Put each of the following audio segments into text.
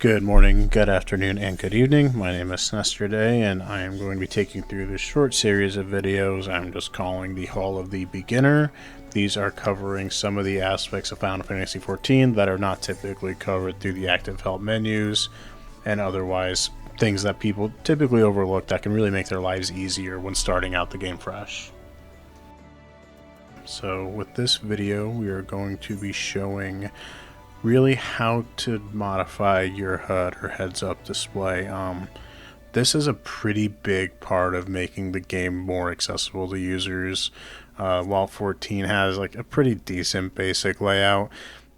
Good morning, good afternoon, and good evening. My name is Yesterday, and I am going to be taking through this short series of videos I'm just calling the Hall of the Beginner. These are covering some of the aspects of Final Fantasy XIV that are not typically covered through the active help menus, and otherwise things that people typically overlook that can really make their lives easier when starting out the game fresh. So with this video, we are going to be showing really how to modify your HUD or heads-up display. This is a pretty big part of making the game more accessible to users. While 14 has like a pretty decent basic layout,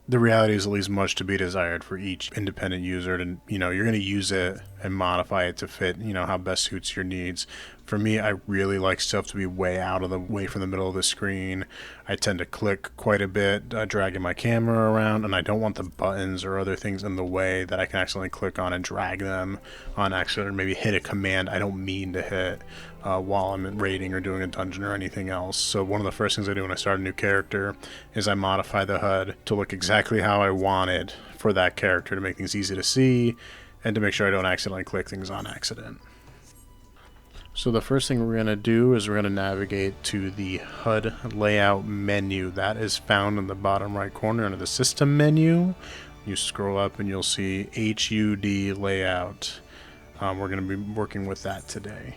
the reality is it leaves much to be desired for each independent user to, you're going to use it and modify it to fit, how best suits your needs. For me, I really like stuff to be way from the middle of the screen. I tend to click quite a bit, dragging my camera around, and I don't want the buttons or other things in the way that I can accidentally click on and drag them on accident, or maybe hit a command I don't mean to hit while I'm raiding or doing a dungeon or anything else. So one of the first things I do when I start a new character is I modify the HUD to look exactly how I want it for that character, to make things easy to see and to make sure I don't accidentally click things on accident. So the first thing we're going to do is we're going to navigate to the HUD Layout menu. That is found in the bottom right corner under the System menu. You scroll up and you'll see HUD Layout. We're going to be working with that today.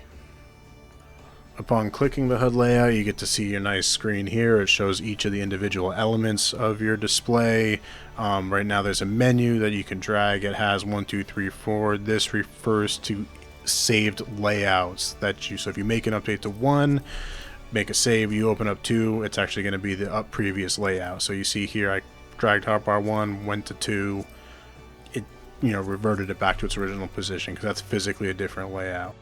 Upon clicking the HUD layout, you get to see your nice screen here. It shows each of the individual elements of your display. Right now there's a menu that you can drag. It has 1, 2, 3, 4. This refers to saved layouts so if you make an update to 1, make a save, you open up 2, it's actually going to be the previous layout. So you see here I dragged hotbar 1, went to 2, it reverted it back to its original position because that's physically a different layout.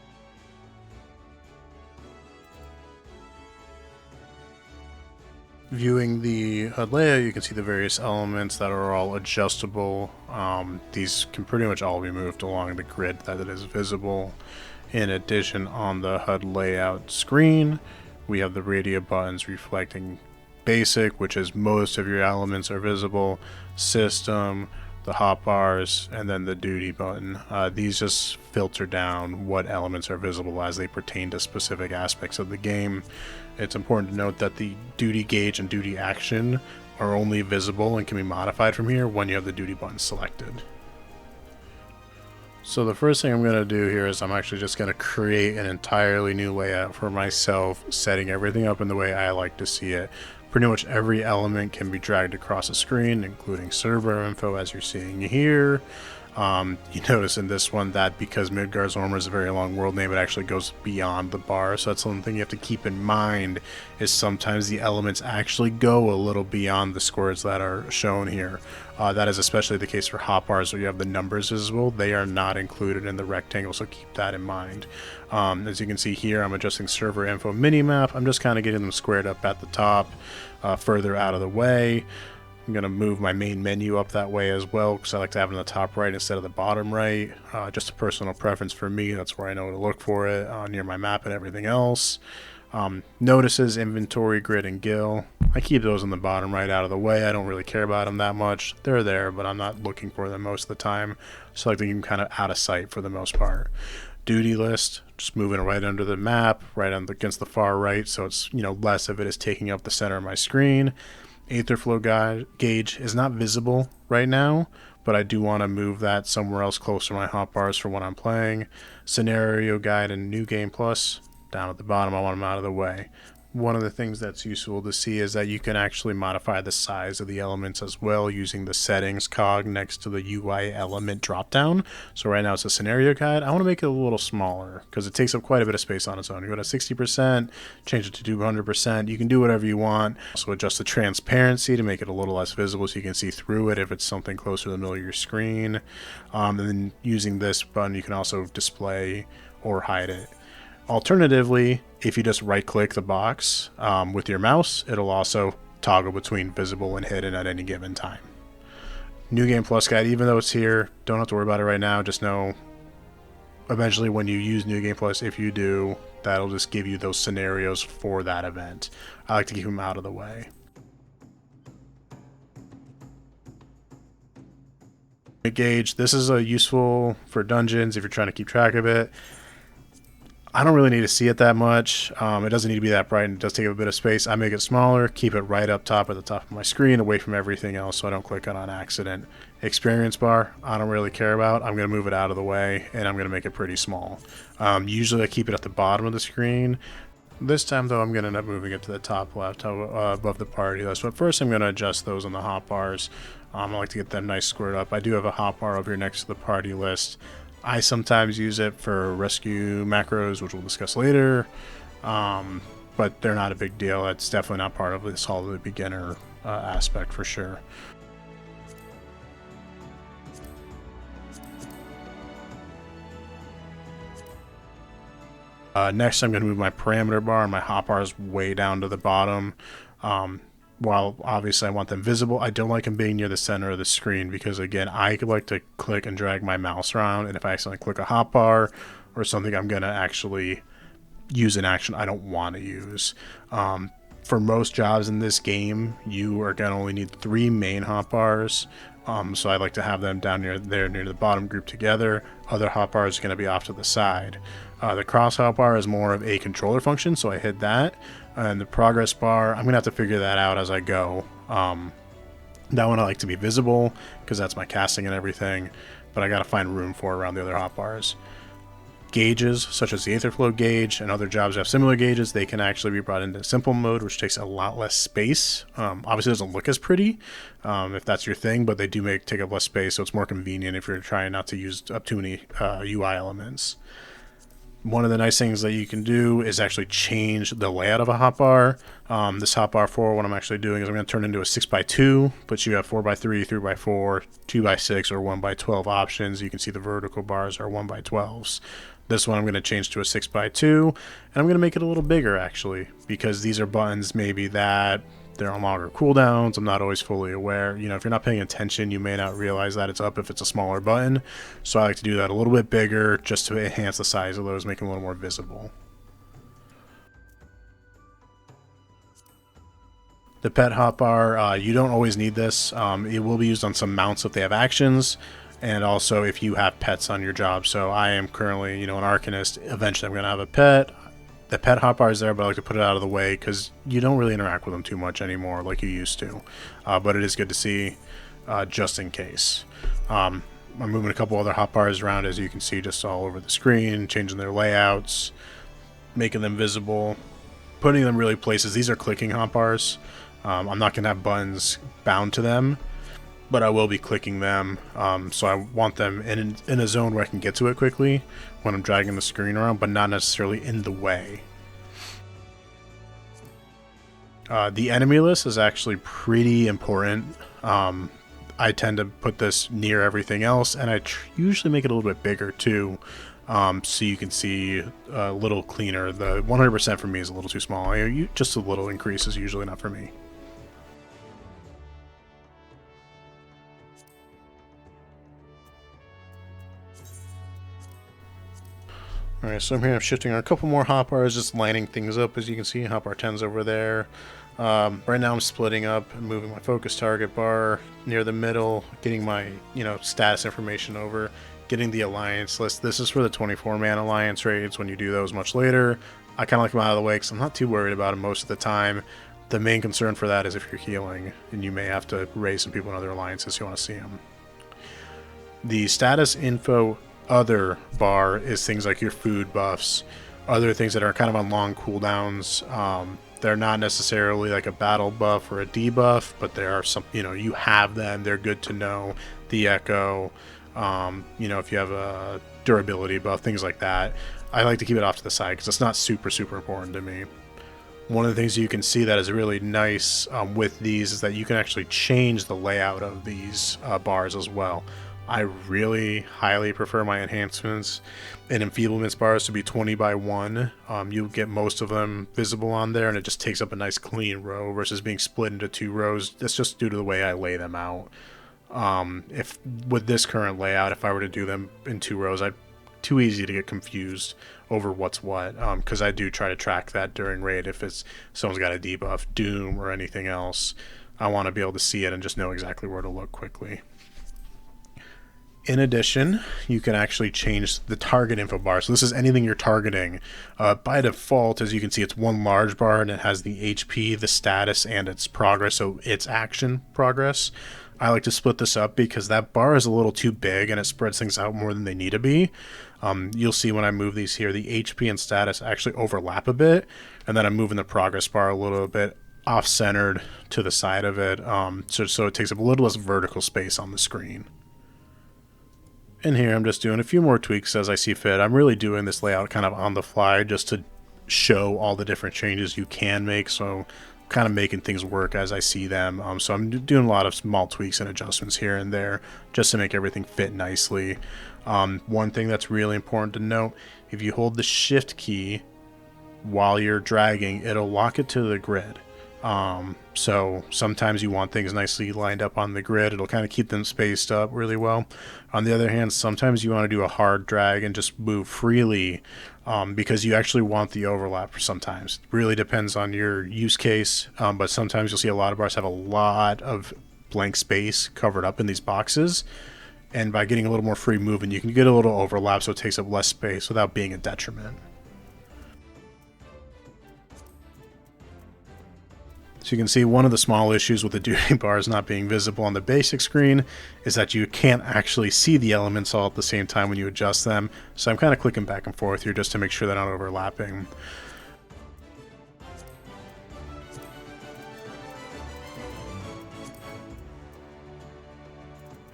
Viewing the HUD layout, you can see the various elements that are all adjustable. These can pretty much all be moved along the grid that it is visible. In addition, on the HUD layout screen, we have the radio buttons reflecting basic, which is most of your elements are visible, system, the hotbars, and then the duty button. These just filter down what elements are visible as they pertain to specific aspects of the game. It's important to note that the duty gauge and duty action are only visible and can be modified from here when you have the duty button selected. So the first thing I'm going to do here is I'm actually just going to create an entirely new layout for myself, setting everything up in the way I like to see it. Pretty much every element can be dragged across the screen, including server info as you're seeing here. You notice in this one that because Midgard's Armor is a very long world name, it actually goes beyond the bar. So that's something you have to keep in mind, is sometimes the elements actually go a little beyond the squares that are shown here. That is especially the case for hotbars where you have the numbers visible. They are not included in the rectangle, so keep that in mind. As you can see here, I'm adjusting server info minimap. I'm just kind of getting them squared up at the top, further out of the way. I'm going to move my main menu up that way as well because I like to have it in the top right instead of the bottom right. Just a personal preference for me. That's where I know to look for it, near my map and everything else. Notices, inventory, grid, and guild. I keep those in the bottom right out of the way. I don't really care about them that much. They're there, but I'm not looking for them most of the time. So I like to keep them kind of out of sight for the most part. Duty list, just moving it right under the map, right against the far right, so it's less of it is taking up the center of my screen. Aether flow gauge is not visible right now, but I do want to move that somewhere else closer to my hotbars for when I'm playing. Scenario guide and new game plus, down at the bottom, I want them out of the way. One of the things that's useful to see is that you can actually modify the size of the elements as well using the settings cog next to the UI element dropdown. So right now it's a scenario guide. I want to make it a little smaller because it takes up quite a bit of space on its own. You go to 60%, change it to 200%. You can do whatever you want. So adjust the transparency to make it a little less visible so you can see through it if it's something closer to the middle of your screen. And then using this button, you can also display or hide it. Alternatively, if you just right click the box with your mouse, it'll also toggle between visible and hidden at any given time. New Game Plus guide, even though it's here, don't have to worry about it right now. Just know eventually when you use New Game Plus, if you do, that'll just give you those scenarios for that event. I like to keep them out of the way. Now, if you want to modify the size of the elements, A gauge. This is useful for dungeons if you're trying to keep track of it. I don't really need to see it that much. It doesn't need to be that bright, and it does take up a bit of space. I make it smaller, keep it right up top at the top of my screen, away from everything else, so I don't click it on accident. Experience bar, I don't really care about. I'm going to move it out of the way, and I'm going to make it pretty small. Usually I keep it at the bottom of the screen. This time, though, I'm going to end up moving it to the top left above the party list. But first, I'm going to adjust those on the hotbars. I like to get them nice squared up. I do have a hotbar over here next to the party list. I sometimes use it for rescue macros, which we'll discuss later, but they're not a big deal. It's definitely not part of this all the beginner aspect for sure. Next, I'm going to move my parameter bar and my hotbars way down to the bottom. While obviously I want them visible, I don't like them being near the center of the screen because, again, I like to click and drag my mouse around, and if I accidentally click a hotbar or something I'm going to actually use an action I don't want to use. For most jobs in this game, you are going to only need 3 main hotbars, so I like to have them down near the bottom grouped together. Other hotbars are going to be off to the side. The cross hotbar is more of a controller function, so I hit that. And the progress bar, I'm going to have to figure that out as I go. That one I like to be visible because that's my casting and everything, but I got to find room for around the other hotbars. Gauges, such as the Aetherflow gauge and other jobs that have similar gauges, they can actually be brought into simple mode, which takes a lot less space. Obviously, it doesn't look as pretty if that's your thing, but they do take up less space, so it's more convenient if you're trying not to use up too many UI elements. One of the nice things that you can do is actually change the layout of a hotbar. This hotbar 4, what I'm actually doing is I'm going to turn it into a 6x2, but you have 4x3, 3x4, 2x6, or 1x12 options. You can see the vertical bars are 1x12s. This one I'm going to change to a 6x2, and I'm going to make it a little bigger actually, because these are buttons maybe that they're on longer cooldowns. I'm not always fully aware. You know, if you're not paying attention, you may not realize that it's up if it's a smaller button. So I like to do that a little bit bigger just to enhance the size of those, make them a little more visible. The pet hotbar, you don't always need this. It will be used on some mounts if they have actions, and also if you have pets on your job. So I am currently, an Arcanist. Eventually I'm going to have a pet. The pet hotbar is there, but I like to put it out of the way because you don't really interact with them too much anymore like you used to. But it is good to see just in case. I'm moving a couple other hotbars around, as you can see, just all over the screen, changing their layouts, making them visible, putting them really places. These are clicking hotbars. I'm not going to have buttons bound to them, but I will be clicking them, so I want them in a zone where I can get to it quickly when I'm dragging the screen around, but not necessarily in the way. The enemy list is actually pretty important. I tend to put this near everything else, and I usually make it a little bit bigger too, so you can see a little cleaner. The 100% for me is a little too small. Just a little increase is usually not for me. Alright, so I'm shifting on a couple more hotbars, just lining things up. As you can see, hotbar 10's over there. Right now I'm splitting up and moving my focus target bar near the middle, getting my, status information over, getting the alliance list. This is for the 24-man alliance raids. When you do those much later, I kind of like them out of the way because I'm not too worried about them most of the time. The main concern for that is if you're healing, and you may have to raise some people in other alliances you want to see them. The status info other bar is things like your food buffs, other things that are kind of on long cooldowns. They're not necessarily like a battle buff or a debuff, but there are some, you have them, they're good to know. The echo, if you have a durability buff, things like that. I like to keep it off to the side because it's not super important to me. One of the things you can see that is really nice with these is that you can actually change the layout of these bars as well. I really highly prefer my enhancements and enfeeblements bars to be 20 by 1. You get most of them visible on there, and it just takes up a nice clean row versus being split into 2 rows. That's just due to the way I lay them out. If with this current layout, if I were to do them in 2 rows, too easy to get confused over what's what, because I do try to track that during raid. If someone's got a debuff, doom, or anything else, I want to be able to see it and just know exactly where to look quickly. In addition, you can actually change the target info bar. So this is anything you're targeting. By default, as you can see, it's one large bar and it has the HP, the status, and its progress, so its action progress. I like to split this up because that bar is a little too big and it spreads things out more than they need to be. You'll see when I move these here, the HP and status actually overlap a bit, and then I'm moving the progress bar a little bit off-centered to the side of it, so it takes up a little less vertical space on the screen. In here, I'm just doing a few more tweaks as I see fit. I'm really doing this layout kind of on the fly just to show all the different changes you can make, so kind of making things work as I see them. So I'm doing a lot of small tweaks and adjustments here and there just to make everything fit nicely. One thing that's really important to note, if you hold the shift key while you're dragging, it'll lock it to the grid. So sometimes you want things nicely lined up on the grid. It'll kind of keep them spaced up really well. On the other hand, sometimes you want to do a hard drag and just move freely, because you actually want the overlap sometimes. It really depends on your use case, but sometimes you'll see a lot of bars have a lot of blank space covered up in these boxes. And by getting a little more free movement, you can get a little overlap so it takes up less space without being a detriment. So you can see one of the small issues with the duty bars not being visible on the basic screen is that you can't actually see the elements all at the same time when you adjust them. So I'm kind of clicking back and forth here just to make sure they're not overlapping.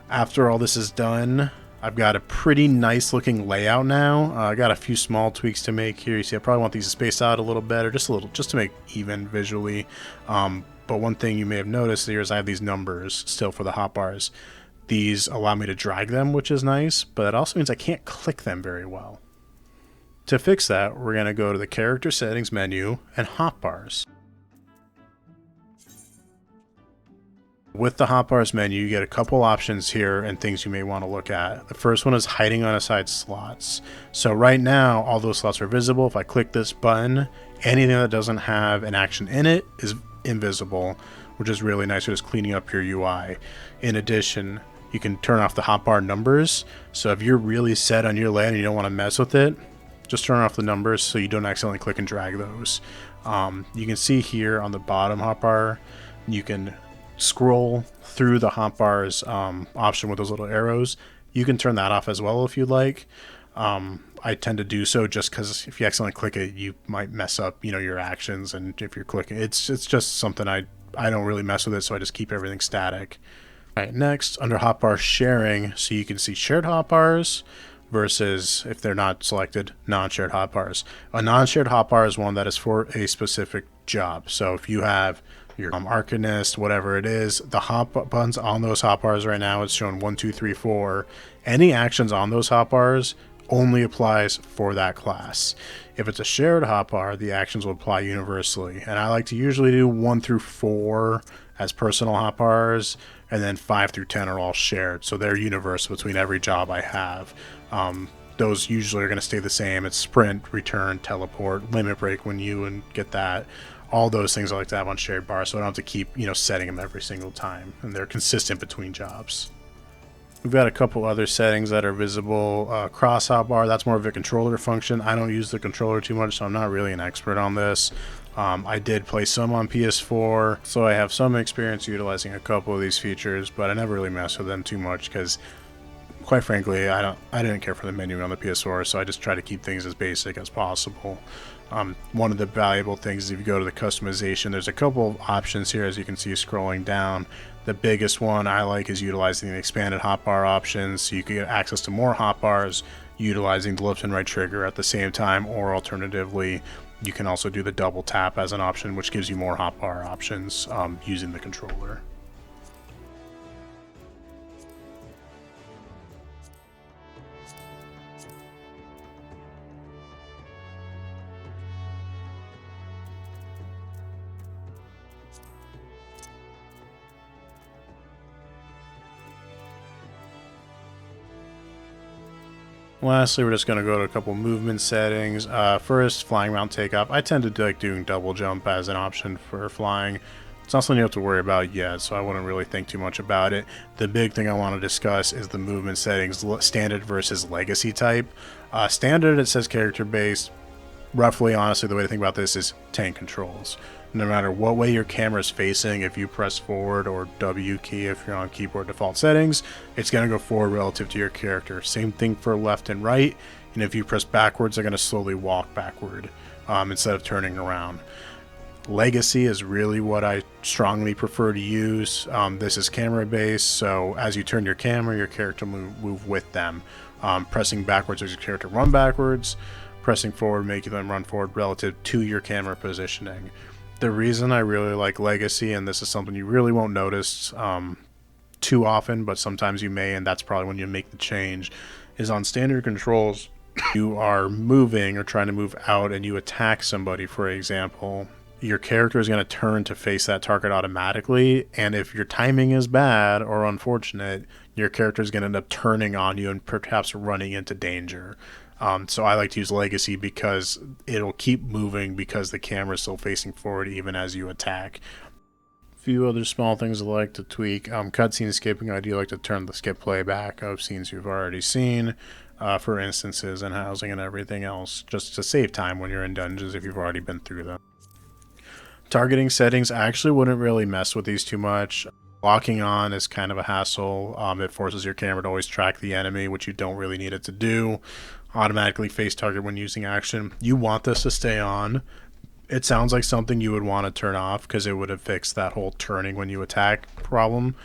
After all this is done, I've got a pretty nice looking layout now. I got a few small tweaks to make here. You see, I probably want these spaced out a little better, just to make even visually. But one thing you may have noticed here is I have these numbers still for the hotbars. These allow me to drag them, which is nice, but it also means I can't click them very well. To fix that, we're going to go to the character settings menu and hotbars. With the hotbars menu, you get a couple options here and things you may want to look at. The first one is hiding unassigned slots. So right now, all those slots are visible. If I click this button, anything that doesn't have an action in it is invisible, which is really nice for just cleaning up your UI. In addition, you can turn off the hotbar numbers. So if you're really set on your layout and you don't want to mess with it, just turn off the numbers so you don't accidentally click and drag those. You can see here on the bottom hotbar, you can scroll through the hotbars option with those little arrows. You can turn that off as well if you'd like. I tend to do so just because if you accidentally click it, you might mess up, your actions. And if you're clicking, it's just something I don't really mess with it, so I just keep everything static. All right, next under hotbar sharing, so you can see shared hotbars versus, if they're not selected, non-shared hotbars. A non-shared hotbar is one that is for a specific job. So if you have your Arcanist, whatever it is, the hot buttons on those hotbars right now, it's showing 1, 2, 3, 4. Any actions on those hotbars only applies for that class. If it's a shared hotbar, the actions will apply universally. And I like to usually do 1 through 4 as personal hotbars, and then 5 through 10 are all shared. So they're universal between every job I have. Those usually are going to stay the same. It's sprint, return, teleport, limit break when you get that. All those things I like to have on shared bars, so I don't have to keep, setting them every single time, and they're consistent between jobs. We've got a couple other settings that are visible. Cross hotbar, that's more of a controller function. I don't use the controller too much, so I'm not really an expert on this. I did play some on PS4, so I have some experience utilizing a couple of these features, but I never really mess with them too much because, quite frankly, I didn't care for the menu on the PS4, so I just try to keep things as basic as possible. One of the valuable things is if you go to the customization, there's a couple of options here as you can see scrolling down. The biggest one I like is utilizing the expanded hotbar options, so you can get access to more hotbars utilizing the left and right trigger at the same time, or alternatively, you can also do the double tap as an option, which gives you more hotbar options using the controller. Lastly, we're just going to go to a couple movement settings. First, flying mount takeoff. I tend to like doing double jump as an option for flying. It's not something you have to worry about yet, so I wouldn't really think too much about it. The big thing I want to discuss is the movement settings, standard versus legacy type. Standard, it says character based. Roughly, honestly, the way to think about this is tank controls. No matter what way your camera is facing, if you press forward or W key if you're on keyboard default settings, it's going to go forward relative to your character. Same thing for left and right, and if you press backwards, they're going to slowly walk backward instead of turning around. Legacy is really what I strongly prefer to use. This is camera based, so as you turn your camera, your character move with them. Pressing backwards as your character run backwards, pressing forward make them run forward relative to your camera positioning. The reason I really like Legacy, and this is something you really won't notice too often, but sometimes you may, and that's probably when you make the change, is on standard controls. You are moving or trying to move out and you attack somebody, for example, your character is going to turn to face that target automatically, and if your timing is bad or unfortunate, your character is going to end up turning on you and perhaps running into danger. So I like to use Legacy because it'll keep moving because the camera is still facing forward even as you attack. A few other small things I like to tweak. Cutscene skipping, I do like to turn the skip playback of scenes you've already seen for instances and housing and everything else, just to save time when you're in dungeons if you've already been through them. Targeting settings, I actually wouldn't really mess with these too much. Locking on is kind of a hassle. It forces your camera to always track the enemy, which you don't really need it to do. Automatically face target when using action. You want this to stay on. It sounds like something you would want to turn off because it would have fixed that whole turning when you attack problem.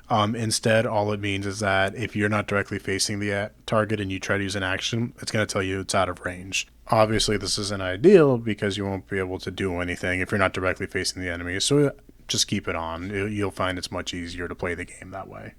Instead, all it means is that if you're not directly facing the target and you try to use an action, it's going to tell you it's out of range. Obviously, this isn't ideal because you won't be able to do anything if you're not directly facing the enemy, so just keep it on. You'll find it's much easier to play the game that way.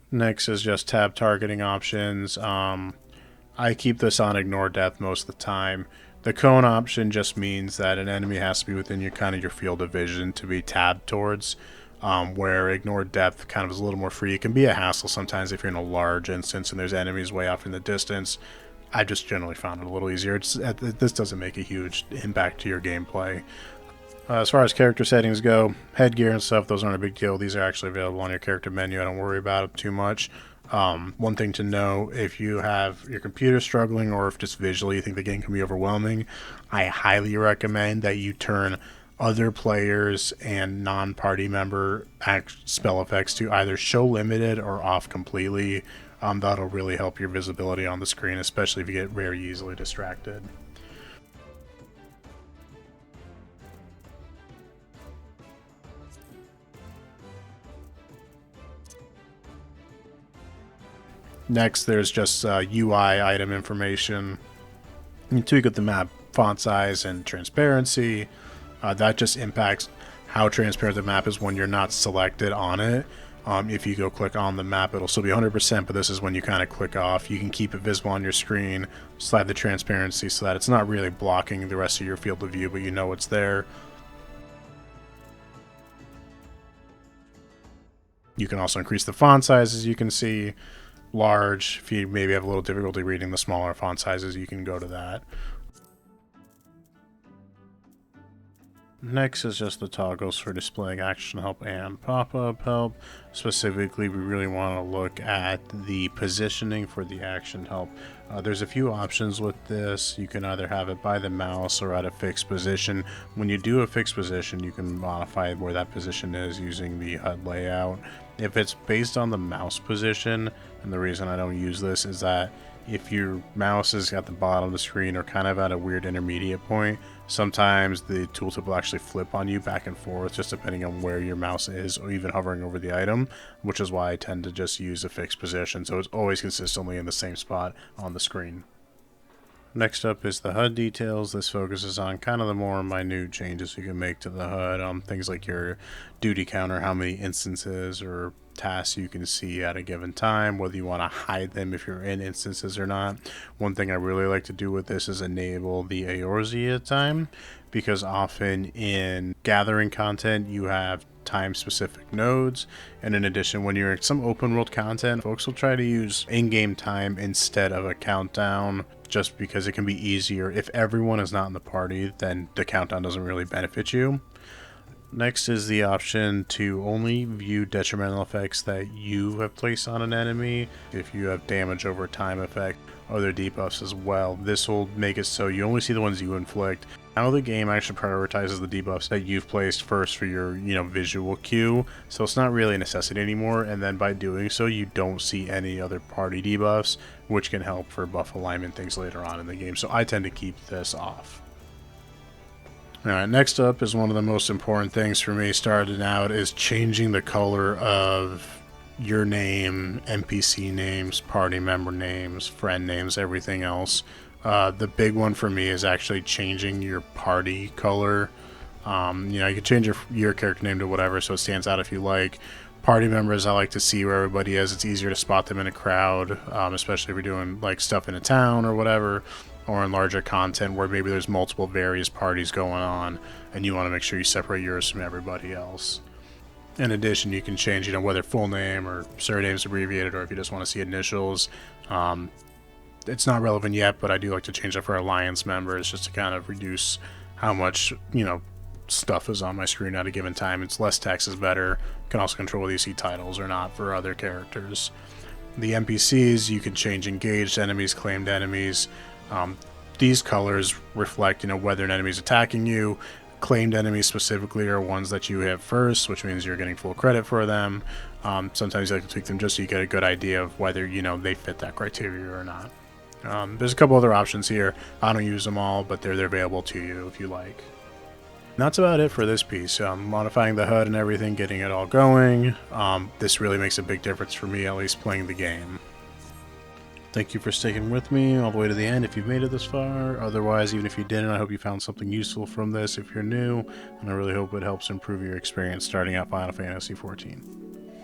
Next is just tab targeting options. I keep this on ignore depth most of the time. The cone option just means that an enemy has to be within your field of vision to be tabbed towards. Where ignore depth kind of is a little more free. It can be a hassle sometimes if you're in a large instance and there's enemies way off in the distance. I just generally found it a little easier. This doesn't make a huge impact to your gameplay. As far as character settings go, headgear and stuff, those aren't a big deal. These are actually available on your character menu. I don't worry about it too much. One thing to know, if you have your computer struggling or if just visually you think the game can be overwhelming, I highly recommend that you turn other players and non-party member spell effects to either show limited or off completely. That'll really help your visibility on the screen, especially if you get very easily distracted. Next, there's just UI item information. You tweak with the map font size and transparency. That just impacts how transparent the map is when you're not selected on it. If you go click on the map, it'll still be 100%, but this is when you kind of click off. You can keep it visible on your screen, slide the transparency so that it's not really blocking the rest of your field of view, but you know it's there. You can also increase the font size, as you can see. Large, if you maybe have a little difficulty reading the smaller font sizes, you can go to that. Next is just the toggles for displaying action help and pop-up help. Specifically, we really want to look at the positioning for the action help. There's a few options with this. You can either have it by the mouse or at a fixed position. When you do a fixed position, you can modify where that position is using the HUD layout. If it's based on the mouse position, and the reason I don't use this is that if your mouse is at the bottom of the screen or kind of at a weird intermediate point, sometimes the tooltip will actually flip on you back and forth just depending on where your mouse is or even hovering over the item, which is why I tend to just use a fixed position so it's always consistently in the same spot on the screen. Next up is the HUD details. This focuses on kind of the more minute changes you can make to the HUD. Things like your duty counter, how many instances or tasks you can see at a given time, whether you want to hide them if you're in instances or not. One thing I really like to do with this is enable the Eorzea time, because often in gathering content you have time specific nodes, and in addition when you're in some open world content, folks will try to use in-game time instead of a countdown, just because it can be easier. If everyone is not in the party, then the countdown doesn't really benefit you. Next is the option to only view detrimental effects that you have placed on an enemy. If you have damage over time effect, other debuffs as well. This will make it so you only see the ones you inflict. Now the game actually prioritizes the debuffs that you've placed first for your, visual cue, so it's not really a necessity anymore, and then by doing so you don't see any other party debuffs, which can help for buff alignment things later on in the game, so I tend to keep this off. Alright, next up is one of the most important things for me starting out is changing the color of your name, NPC names, party member names, friend names, everything else. The big one for me is actually changing your party color. You can change your character name to whatever so it stands out if you like. Party members, I like to see where everybody is. It's easier to spot them in a crowd, especially if we're doing like stuff in a town or whatever, or in larger content where maybe there's multiple various parties going on and you want to make sure you separate yours from everybody else. In addition, you can change, whether full name or surname's abbreviated, or if you just want to see initials. It's not relevant yet, but I do like to change it for Alliance members just to kind of reduce how much, stuff is on my screen at a given time. It's less text is better. You can also control whether you see titles or not for other characters. The NPCs, you can change engaged enemies, claimed enemies. These colors reflect, whether an enemy is attacking you. Claimed enemies specifically are ones that you have first, which means you're getting full credit for them. Sometimes you like to tweak them just so you get a good idea of whether, they fit that criteria or not. There's a couple other options here. I don't use them all, but they're available to you if you like. And that's about it for this piece. Modifying the HUD and everything, getting it all going. This really makes a big difference for me, at least playing the game. Thank you for sticking with me all the way to the end if you've made it this far. Otherwise, even if you didn't, I hope you found something useful from this if you're new, and I really hope it helps improve your experience starting out Final Fantasy XIV.